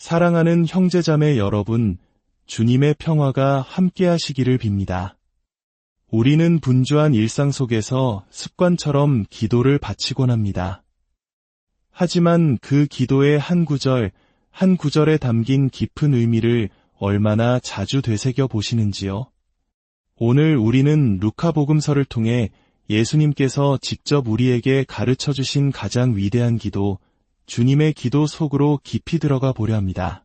사랑하는 형제자매 여러분, 주님의 평화가 함께하시기를 빕니다. 우리는 분주한 일상 속에서 습관처럼 기도를 바치곤 합니다. 하지만 그 기도의 한 구절, 한 구절에 담긴 깊은 의미를 얼마나 자주 되새겨 보시는지요? 오늘 우리는 루카복음서를 통해 예수님께서 직접 우리에게 가르쳐 주신 가장 위대한 기도, 주님의 기도 속으로 깊이 들어가 보려 합니다.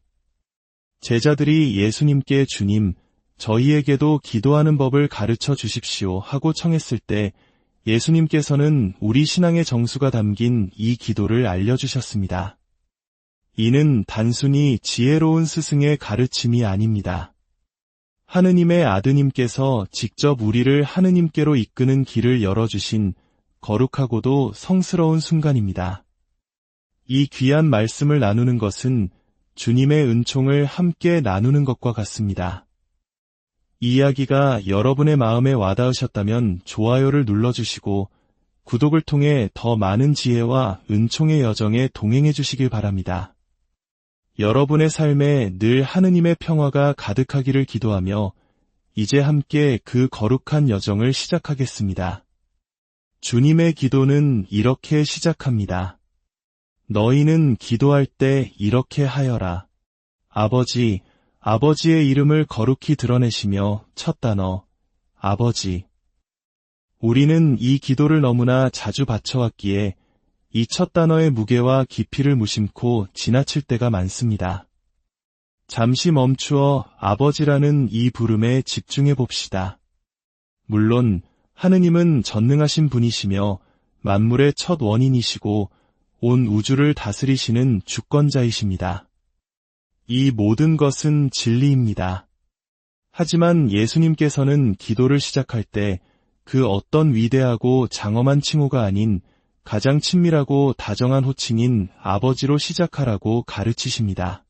제자들이 예수님께 주님, 저희에게도 기도하는 법을 가르쳐 주십시오 하고 청했을 때 예수님께서는 우리 신앙의 정수가 담긴 이 기도를 알려주셨습니다. 이는 단순히 지혜로운 스승의 가르침이 아닙니다. 하느님의 아드님께서 직접 우리를 하느님께로 이끄는 길을 열어주신 거룩하고도 성스러운 순간입니다. 이 귀한 말씀을 나누는 것은 주님의 은총을 함께 나누는 것과 같습니다. 이 이야기가 여러분의 마음에 와닿으셨다면 좋아요를 눌러주시고 구독을 통해 더 많은 지혜와 은총의 여정에 동행해 주시길 바랍니다. 여러분의 삶에 늘 하느님의 평화가 가득하기를 기도하며 이제 함께 그 거룩한 여정을 시작하겠습니다. 주님의 기도는 이렇게 시작합니다. 너희는 기도할 때 이렇게 하여라. 아버지, 아버지의 이름을 거룩히 드러내시며 첫 단어, 아버지. 우리는 이 기도를 너무나 자주 바쳐왔기에 이 첫 단어의 무게와 깊이를 무심코 지나칠 때가 많습니다. 잠시 멈추어 아버지라는 이 부름에 집중해 봅시다. 물론 하느님은 전능하신 분이시며 만물의 첫 원인이시고 온 우주를 다스리시는 주권자이십니다. 이 모든 것은 진리입니다. 하지만 예수님께서는 기도를 시작할 때 그 어떤 위대하고 장엄한 칭호가 아닌 가장 친밀하고 다정한 호칭인 아버지로 시작하라고 가르치십니다.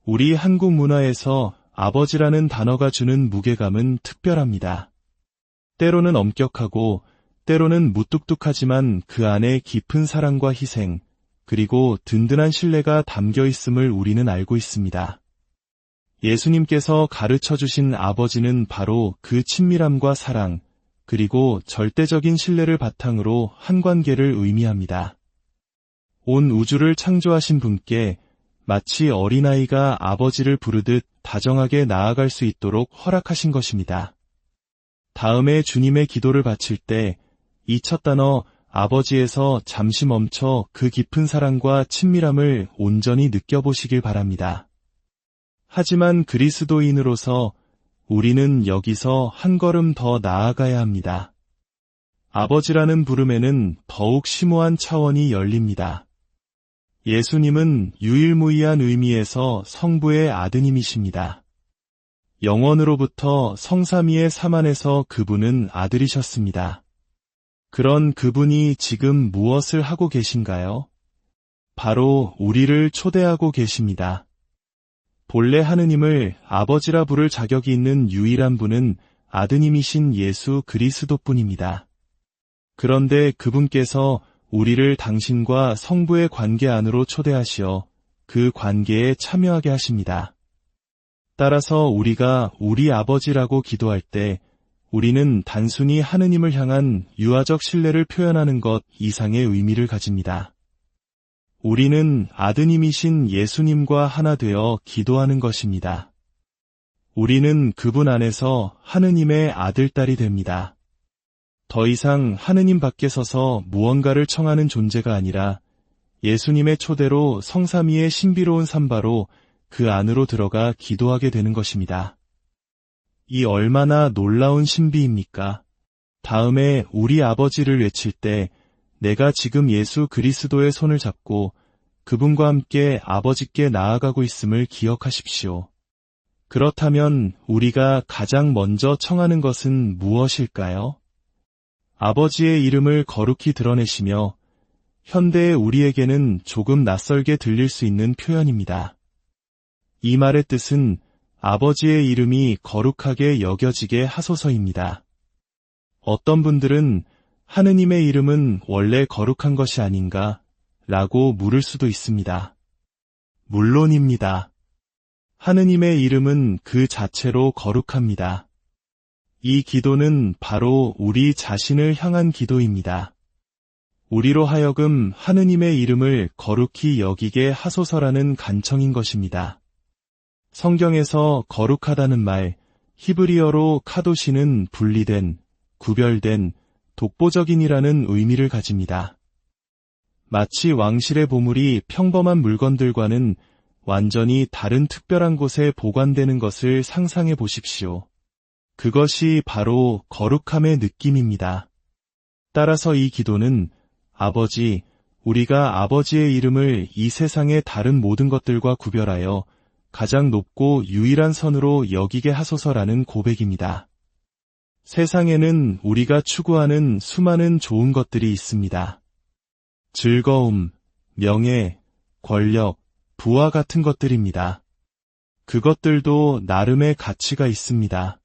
우리 한국 문화에서 아버지라는 단어가 주는 무게감은 특별합니다. 때로는 엄격하고 때로는 무뚝뚝하지만 그 안에 깊은 사랑과 희생, 그리고 든든한 신뢰가 담겨 있음을 우리는 알고 있습니다. 예수님께서 가르쳐 주신 아버지는 바로 그 친밀함과 사랑, 그리고 절대적인 신뢰를 바탕으로 한 관계를 의미합니다. 온 우주를 창조하신 분께 마치 어린아이가 아버지를 부르듯 다정하게 나아갈 수 있도록 허락하신 것입니다. 다음에 주님의 기도를 바칠 때 이 첫 단어 아버지에서 잠시 멈춰 그 깊은 사랑과 친밀함을 온전히 느껴보시길 바랍니다. 하지만 그리스도인으로서 우리는 여기서 한 걸음 더 나아가야 합니다. 아버지라는 부름에는 더욱 심오한 차원이 열립니다. 예수님은 유일무이한 의미에서 성부의 아드님이십니다. 영원으로부터 성삼위의 삶 안에서 그분은 아들이셨습니다. 그런 그분이 지금 무엇을 하고 계신가요? 바로 우리를 초대하고 계십니다. 본래 하느님을 아버지라 부를 자격이 있는 유일한 분은 아드님이신 예수 그리스도뿐입니다. 그런데 그분께서 우리를 당신과 성부의 관계 안으로 초대하시어 그 관계에 참여하게 하십니다. 따라서 우리가 우리 아버지라고 기도할 때 우리는 단순히 하느님을 향한 유아적 신뢰를 표현하는 것 이상의 의미를 가집니다. 우리는 아드님이신 예수님과 하나 되어 기도하는 것입니다. 우리는 그분 안에서 하느님의 아들딸이 됩니다. 더 이상 하느님 밖에 서서 무언가를 청하는 존재가 아니라 예수님의 초대로 성삼위의 신비로운 삼바로 그 안으로 들어가 기도하게 되는 것입니다. 이 얼마나 놀라운 신비입니까? 다음에 우리 아버지를 외칠 때 내가 지금 예수 그리스도의 손을 잡고 그분과 함께 아버지께 나아가고 있음을 기억하십시오. 그렇다면 우리가 가장 먼저 청하는 것은 무엇일까요? 아버지의 이름을 거룩히 드러내시며 현대의 우리에게는 조금 낯설게 들릴 수 있는 표현입니다. 이 말의 뜻은 아버지의 이름이 거룩하게 여겨지게 하소서입니다. 어떤 분들은 하느님의 이름은 원래 거룩한 것이 아닌가? 라고 물을 수도 있습니다. 물론입니다. 하느님의 이름은 그 자체로 거룩합니다. 이 기도는 바로 우리 자신을 향한 기도입니다. 우리로 하여금 하느님의 이름을 거룩히 여기게 하소서라는 간청인 것입니다. 성경에서 거룩하다는 말, 히브리어로 카도시는 분리된, 구별된, 독보적인이라는 의미를 가집니다. 마치 왕실의 보물이 평범한 물건들과는 완전히 다른 특별한 곳에 보관되는 것을 상상해 보십시오. 그것이 바로 거룩함의 느낌입니다. 따라서 이 기도는 아버지, 우리가 아버지의 이름을 이 세상의 다른 모든 것들과 구별하여 가장 높고 유일한 선으로 여기게 하소서라는 고백입니다. 세상에는 우리가 추구하는 수많은 좋은 것들이 있습니다. 즐거움, 명예, 권력, 부와 같은 것들입니다. 그것들도 나름의 가치가 있습니다.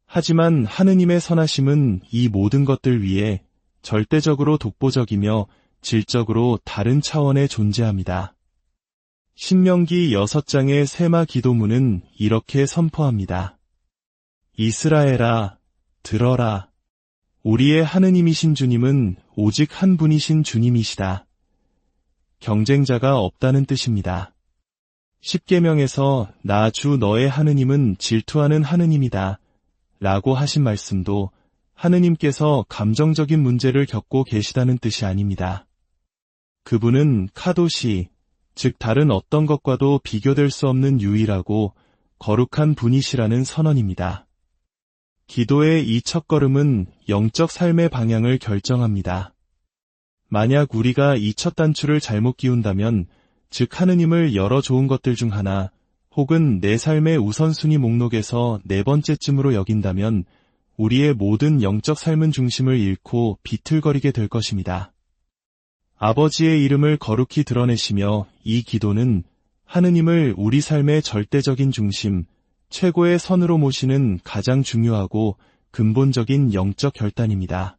하지만 하느님의 선하심은 이 모든 것들 위에 절대적으로 독보적이며 질적으로 다른 차원에 존재합니다. 신명기 6장의 세마 기도문은 이렇게 선포합니다. 이스라엘아, 들어라. 우리의 하느님이신 주님은 오직 한 분이신 주님이시다. 경쟁자가 없다는 뜻입니다. 십계명에서 나 주 너의 하느님은 질투하는 하느님이다 라고 하신 말씀도 하느님께서 감정적인 문제를 겪고 계시다는 뜻이 아닙니다. 그분은 카도시, 즉 다른 어떤 것과도 비교될 수 없는 유일하고 거룩한 분이시라는 선언입니다. 기도의 이 첫걸음은 영적 삶의 방향을 결정합니다. 만약 우리가 이 첫 단추를 잘못 끼운다면, 즉 하느님을 여러 좋은 것들 중 하나, 혹은 내 삶의 우선순위 목록에서 네 번째쯤으로 여긴다면, 우리의 모든 영적 삶은 중심을 잃고 비틀거리게 될 것입니다. 아버지의 이름을 거룩히 드러내시며 이 기도는 하느님을 우리 삶의 절대적인 중심, 최고의 선으로 모시는 가장 중요하고 근본적인 영적 결단입니다.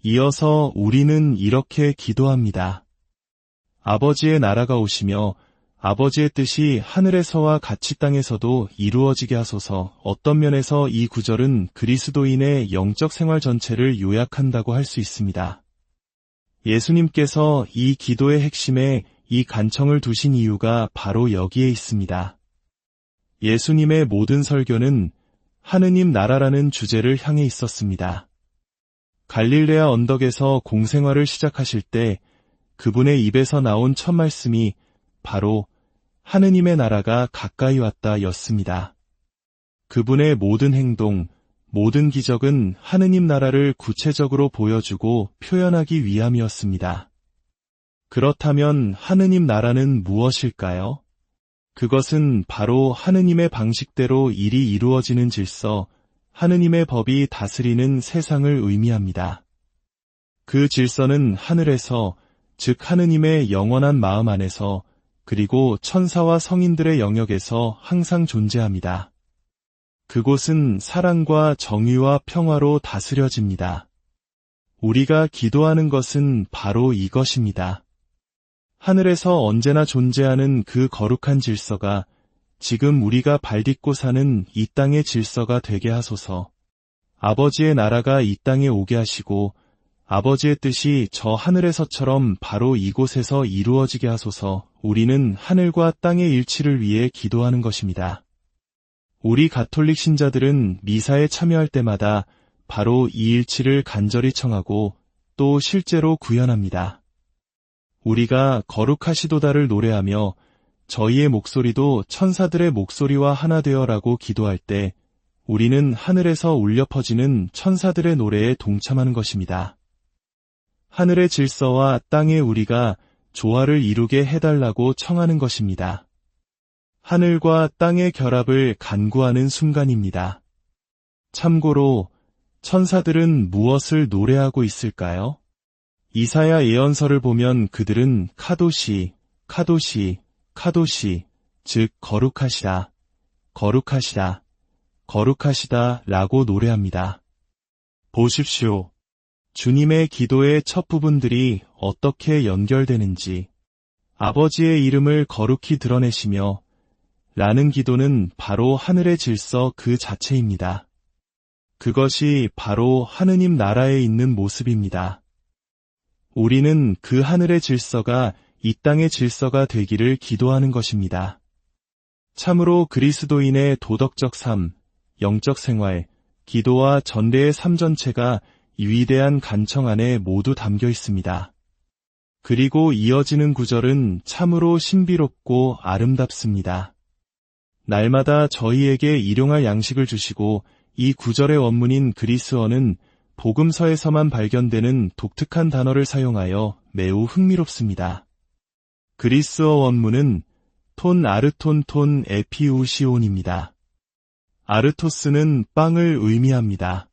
이어서 우리는 이렇게 기도합니다. 아버지의 나라가 오시며 아버지의 뜻이 하늘에서와 같이 땅에서도 이루어지게 하소서. 어떤 면에서 이 구절은 그리스도인의 영적 생활 전체를 요약한다고 할 수 있습니다. 예수님께서 이 기도의 핵심에 이 간청을 두신 이유가 바로 여기에 있습니다. 예수님의 모든 설교는 하느님 나라라는 주제를 향해 있었습니다. 갈릴레아 언덕에서 공생활을 시작하실 때 그분의 입에서 나온 첫 말씀이 바로 하느님의 나라가 가까이 왔다 였습니다. 그분의 모든 행동, 모든 기적은 하느님 나라를 구체적으로 보여주고 표현하기 위함이었습니다. 그렇다면 하느님 나라는 무엇일까요? 그것은 바로 하느님의 방식대로 일이 이루어지는 질서, 하느님의 법이 다스리는 세상을 의미합니다. 그 질서는 하늘에서, 즉 하느님의 영원한 마음 안에서, 그리고 천사와 성인들의 영역에서 항상 존재합니다. 그곳은 사랑과 정의와 평화로 다스려집니다. 우리가 기도하는 것은 바로 이것입니다. 하늘에서 언제나 존재하는 그 거룩한 질서가 지금 우리가 발딛고 사는 이 땅의 질서가 되게 하소서. 아버지의 나라가 이 땅에 오게 하시고 아버지의 뜻이 저 하늘에서처럼 바로 이곳에서 이루어지게 하소서. 우리는 하늘과 땅의 일치를 위해 기도하는 것입니다. 우리 가톨릭 신자들은 미사에 참여할 때마다 바로 이 일치를 간절히 청하고 또 실제로 구현합니다. 우리가 거룩하시도다를 노래하며 저희의 목소리도 천사들의 목소리와 하나 되어라고 기도할 때 우리는 하늘에서 울려 퍼지는 천사들의 노래에 동참하는 것입니다. 하늘의 질서와 땅의 우리가 조화를 이루게 해달라고 청하는 것입니다. 하늘과 땅의 결합을 간구하는 순간입니다. 참고로 천사들은 무엇을 노래하고 있을까요? 이사야 예언서를 보면 그들은 카도시, 카도시, 카도시, 즉 거룩하시다, 거룩하시다, 거룩하시다 라고 노래합니다. 보십시오. 주님의 기도의 첫 부분들이 어떻게 연결되는지. 아버지의 이름을 거룩히 드러내시며 라는 기도는 바로 하늘의 질서 그 자체입니다. 그것이 바로 하느님 나라에 있는 모습입니다. 우리는 그 하늘의 질서가 이 땅의 질서가 되기를 기도하는 것입니다. 참으로 그리스도인의 도덕적 삶, 영적 생활, 기도와 전례의 삶 전체가 이 위대한 간청 안에 모두 담겨 있습니다. 그리고 이어지는 구절은 참으로 신비롭고 아름답습니다. 날마다 저희에게 일용할 양식을 주시고 이 구절의 원문인 그리스어는 복음서에서만 발견되는 독특한 단어를 사용하여 매우 흥미롭습니다. 그리스어 원문은 톤 아르톤 톤 에피우시온입니다. 아르토스는 빵을 의미합니다.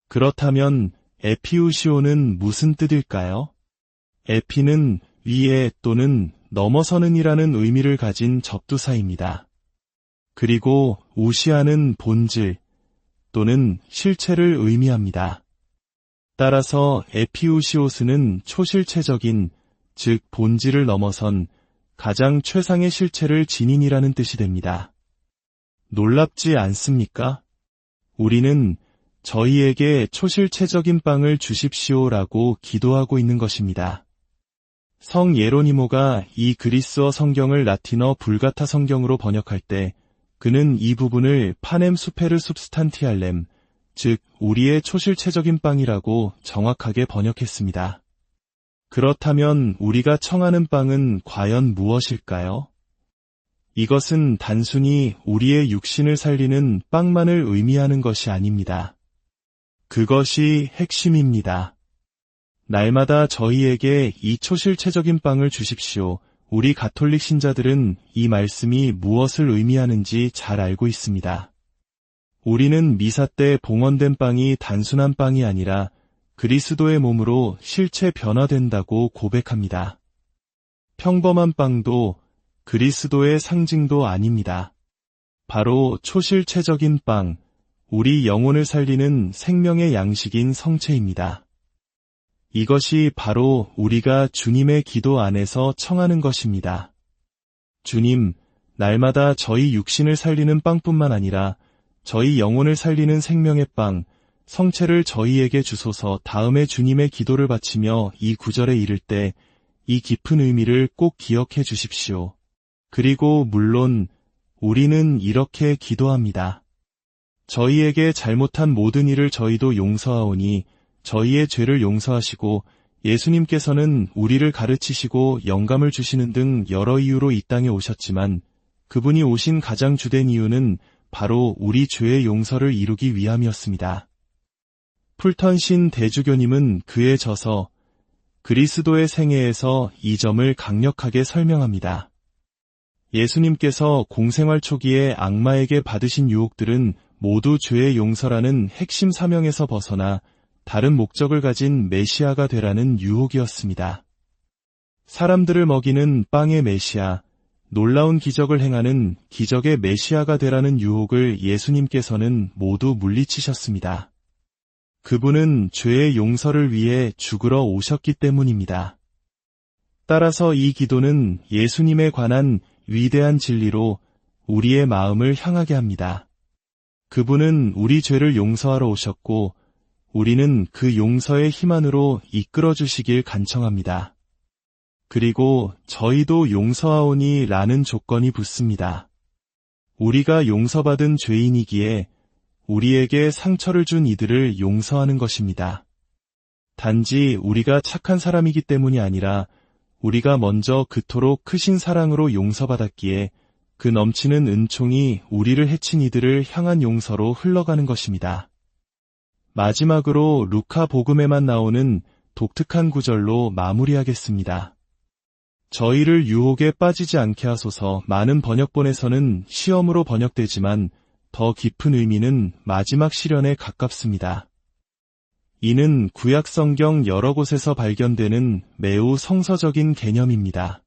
그렇다면 에피우시온은 무슨 뜻일까요? 에피는 위에 또는 넘어서는 이라는 의미를 가진 접두사입니다. 그리고 우시아는 본질 또는 실체를 의미합니다. 따라서 에피우시오스는 초실체적인, 즉 본질을 넘어선 가장 최상의 실체를 지닌이라는 뜻이 됩니다. 놀랍지 않습니까? 우리는 저희에게 초실체적인 빵을 주십시오라고 기도하고 있는 것입니다. 성 예로니모가 이 그리스어 성경을 라틴어 불가타 성경으로 번역할 때 그는 이 부분을 파넴 수페르 substantialem, 즉 우리의 초실체적인 빵이라고 정확하게 번역했습니다. 그렇다면 우리가 청하는 빵은 과연 무엇일까요? 이것은 단순히 우리의 육신을 살리는 빵만을 의미하는 것이 아닙니다. 그것이 핵심입니다. 날마다 저희에게 이 초실체적인 빵을 주십시오. 우리 가톨릭 신자들은 이 말씀이 무엇을 의미하는지 잘 알고 있습니다. 우리는 미사 때 봉헌된 빵이 단순한 빵이 아니라 그리스도의 몸으로 실체 변화된다고 고백합니다. 평범한 빵도 그리스도의 상징도 아닙니다. 바로 초실체적인 빵, 우리 영혼을 살리는 생명의 양식인 성체입니다. 이것이 바로 우리가 주님의 기도 안에서 청하는 것입니다. 주님, 날마다 저희 육신을 살리는 빵뿐만 아니라 저희 영혼을 살리는 생명의 빵, 성체를 저희에게 주소서. 다음에 주님의 기도를 바치며 이 구절에 이를 때 이 깊은 의미를 꼭 기억해 주십시오. 그리고 물론 우리는 이렇게 기도합니다. 저희에게 잘못한 모든 일을 저희도 용서하오니 저희의 죄를 용서하시고 예수님께서는 우리를 가르치시고 영감을 주시는 등 여러 이유로 이 땅에 오셨지만 그분이 오신 가장 주된 이유는 바로 우리 죄의 용서를 이루기 위함이었습니다. 풀턴 신 대주교님은 그에 져서 그리스도의 생애에서 이 점을 강력하게 설명합니다. 예수님께서 공생활 초기에 악마에게 받으신 유혹들은 모두 죄의 용서라는 핵심 사명에서 벗어나 다른 목적을 가진 메시아가 되라는 유혹이었습니다. 사람들을 먹이는 빵의 메시아, 놀라운 기적을 행하는 기적의 메시아가 되라는 유혹을 예수님께서는 모두 물리치셨습니다. 그분은 죄의 용서를 위해 죽으러 오셨기 때문입니다. 따라서 이 기도는 예수님에 관한 위대한 진리로 우리의 마음을 향하게 합니다. 그분은 우리 죄를 용서하러 오셨고 우리는 그 용서의 힘 안으로 이끌어 주시길 간청합니다. 그리고 저희도 용서하오니 라는 조건이 붙습니다. 우리가 용서받은 죄인이기에 우리에게 상처를 준 이들을 용서하는 것입니다. 단지 우리가 착한 사람이기 때문이 아니라 우리가 먼저 그토록 크신 사랑으로 용서받았기에 그 넘치는 은총이 우리를 해친 이들을 향한 용서로 흘러가는 것입니다. 마지막으로 루카 복음에만 나오는 독특한 구절로 마무리하겠습니다. 저희를 유혹에 빠지지 않게 하소서. 많은 번역본에서는 시험으로 번역되지만 더 깊은 의미는 마지막 시련에 가깝습니다. 이는 구약 성경 여러 곳에서 발견되는 매우 성서적인 개념입니다.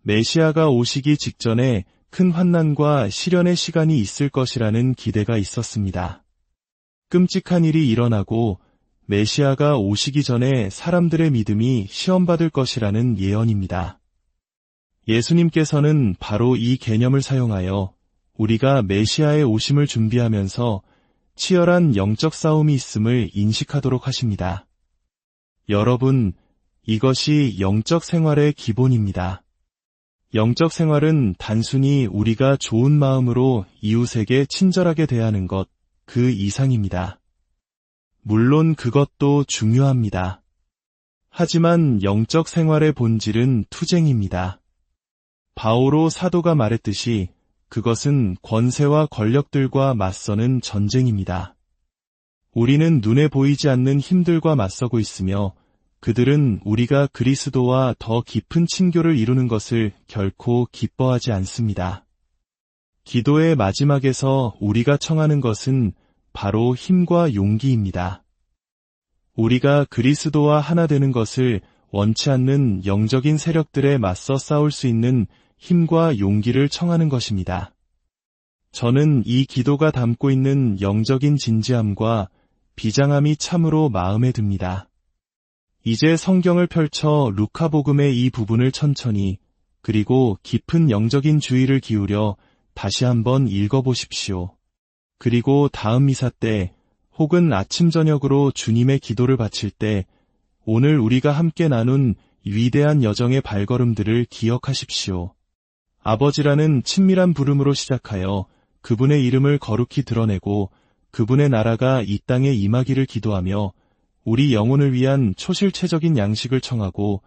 메시아가 오시기 직전에 큰 환난과 시련의 시간이 있을 것이라는 기대가 있었습니다. 끔찍한 일이 일어나고 메시아가 오시기 전에 사람들의 믿음이 시험받을 것이라는 예언입니다. 예수님께서는 바로 이 개념을 사용하여 우리가 메시아의 오심을 준비하면서 치열한 영적 싸움이 있음을 인식하도록 하십니다. 여러분, 이것이 영적 생활의 기본입니다. 영적 생활은 단순히 우리가 좋은 마음으로 이웃에게 친절하게 대하는 것, 그 이상입니다. 물론 그것도 중요합니다. 하지만 영적 생활의 본질은 투쟁입니다. 바오로 사도가 말했듯이 그것은 권세와 권력들과 맞서는 전쟁입니다. 우리는 눈에 보이지 않는 힘들과 맞서고 있으며 그들은 우리가 그리스도와 더 깊은 친교를 이루는 것을 결코 기뻐하지 않습니다. 기도의 마지막에서 우리가 청하는 것은 바로 힘과 용기입니다. 우리가 그리스도와 하나 되는 것을 원치 않는 영적인 세력들에 맞서 싸울 수 있는 힘과 용기를 청하는 것입니다. 저는 이 기도가 담고 있는 영적인 진지함과 비장함이 참으로 마음에 듭니다. 이제 성경을 펼쳐 루카복음의 이 부분을 천천히 그리고 깊은 영적인 주의를 기울여 다시 한번 읽어보십시오. 그리고 다음 미사 때 혹은 아침 저녁으로 주님의 기도를 바칠 때 오늘 우리가 함께 나눈 위대한 여정의 발걸음들을 기억하십시오. 아버지라는 친밀한 부름으로 시작하여 그분의 이름을 거룩히 드러내고 그분의 나라가 이 땅에 임하기를 기도하며 우리 영혼을 위한 초실체적인 양식을 청하고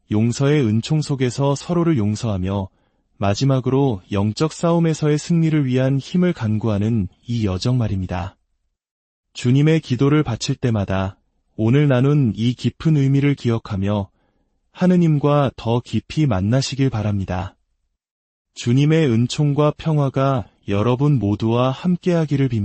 용서의 은총 속에서 서로를 용서하며 마지막으로 영적 싸움에서의 승리를 위한 힘을 간구하는 이 여정 말입니다. 주님의 기도를 바칠 때마다 오늘 나눈 이 깊은 의미를 기억하며 하느님과 더 깊이 만나시길 바랍니다. 주님의 은총과 평화가 여러분 모두와 함께하기를 빕니다.